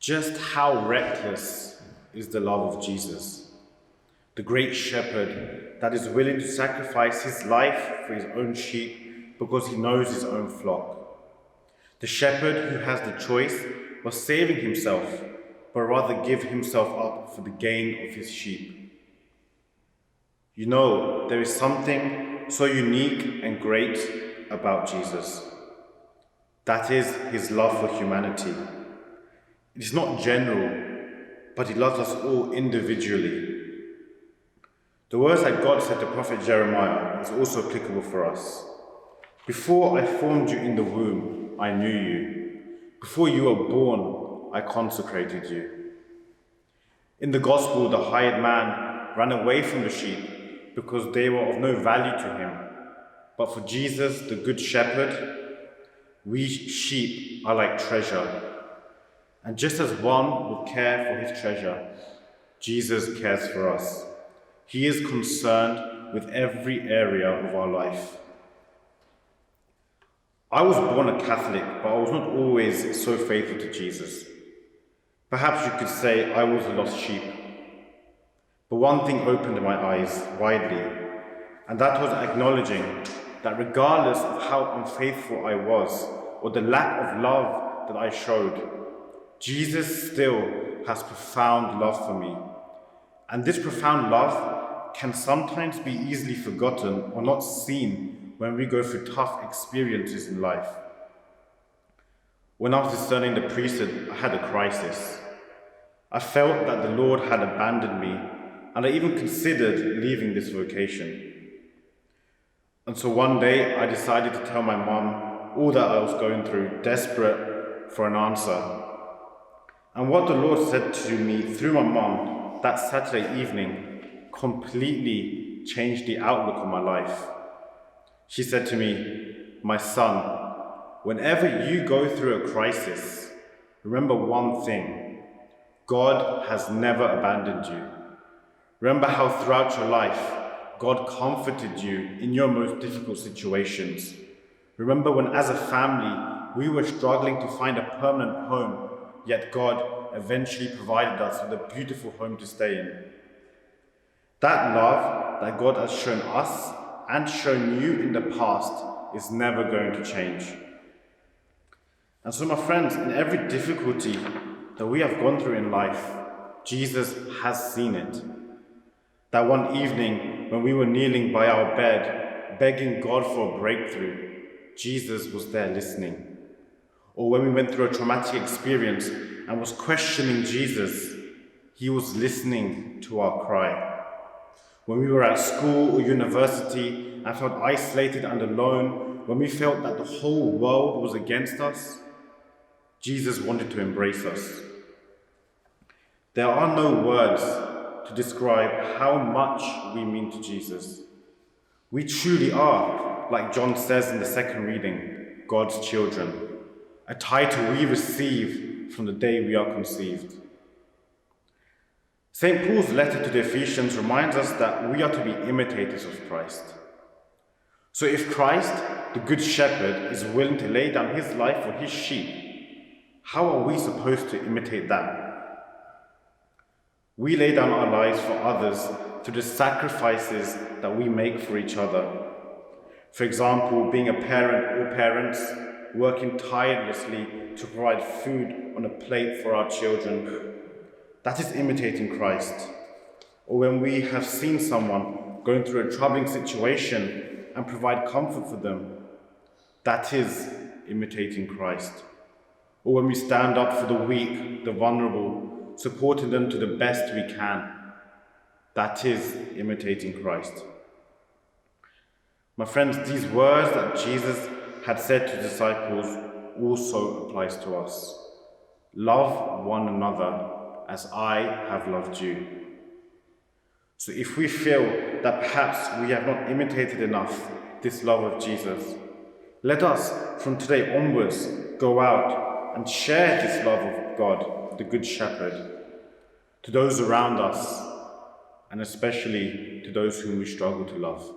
Just how reckless is the love of Jesus, the great shepherd that is willing to sacrifice his life for his own sheep because he knows his own flock. The shepherd who has the choice of saving himself, but rather give himself up for the gain of his sheep. You know, there is something so unique and great about Jesus. That is his love for humanity. It is not general, but he loves us all individually. The words that God said to Prophet Jeremiah is also applicable for us. Before I formed you in the womb, I knew you. Before you were born, I consecrated you. In the gospel, the hired man ran away from the sheep because they were of no value to him. But for Jesus, the good shepherd, we sheep are like treasure. And just as one would care for his treasure, Jesus cares for us. He is concerned with every area of our life. I was born a Catholic, but I was not always so faithful to Jesus. Perhaps you could say I was a lost sheep. But one thing opened my eyes widely, and that was acknowledging that regardless of how unfaithful I was, or the lack of love that I showed, Jesus still has profound love for me. And this profound love can sometimes be easily forgotten or not seen when we go through tough experiences in life. When I was discerning the priesthood, I had a crisis. I felt that the Lord had abandoned me, and I even considered leaving this vocation. And so one day I decided to tell my mum all that I was going through, desperate for an answer. And what the Lord said to me through my mum that Saturday evening completely changed the outlook of my life. She said to me, "My son, whenever you go through a crisis, remember one thing: God has never abandoned you. Remember how throughout your life, God comforted you in your most difficult situations. Remember when as a family, we were struggling to find a permanent home, yet God eventually provided us with a beautiful home to stay in. That love that God has shown us and shown you in the past is never going to change." And so, my friends, in every difficulty that we have gone through in life, Jesus has seen it. That one evening when we were kneeling by our bed, begging God for a breakthrough, Jesus was there listening. Or when we went through a traumatic experience and was questioning Jesus, he was listening to our cry. When we were at school or university and felt isolated and alone, when we felt that the whole world was against us, Jesus wanted to embrace us. There are no words to describe how much we mean to Jesus. We truly are, like John says in the second reading, God's children, a title we receive from the day we are conceived. St. Paul's letter to the Ephesians reminds us that we are to be imitators of Christ. So if Christ, the Good Shepherd, is willing to lay down his life for his sheep, how are we supposed to imitate that? We lay down our lives for others through the sacrifices that we make for each other. For example, being a parent or parents, working tirelessly to provide food on a plate for our children. That is imitating Christ. Or when we have seen someone going through a troubling situation and provide comfort for them, that is imitating Christ. Or when we stand up for the weak, the vulnerable, supporting them to the best we can, that is imitating Christ. My friends, these words that Jesus had said to disciples also applies to us. Love one another as I have loved you. So if we feel that perhaps we have not imitated enough this love of Jesus, let us from today onwards go out and share this love of God, the Good Shepherd, to those around us, and especially to those whom we struggle to love.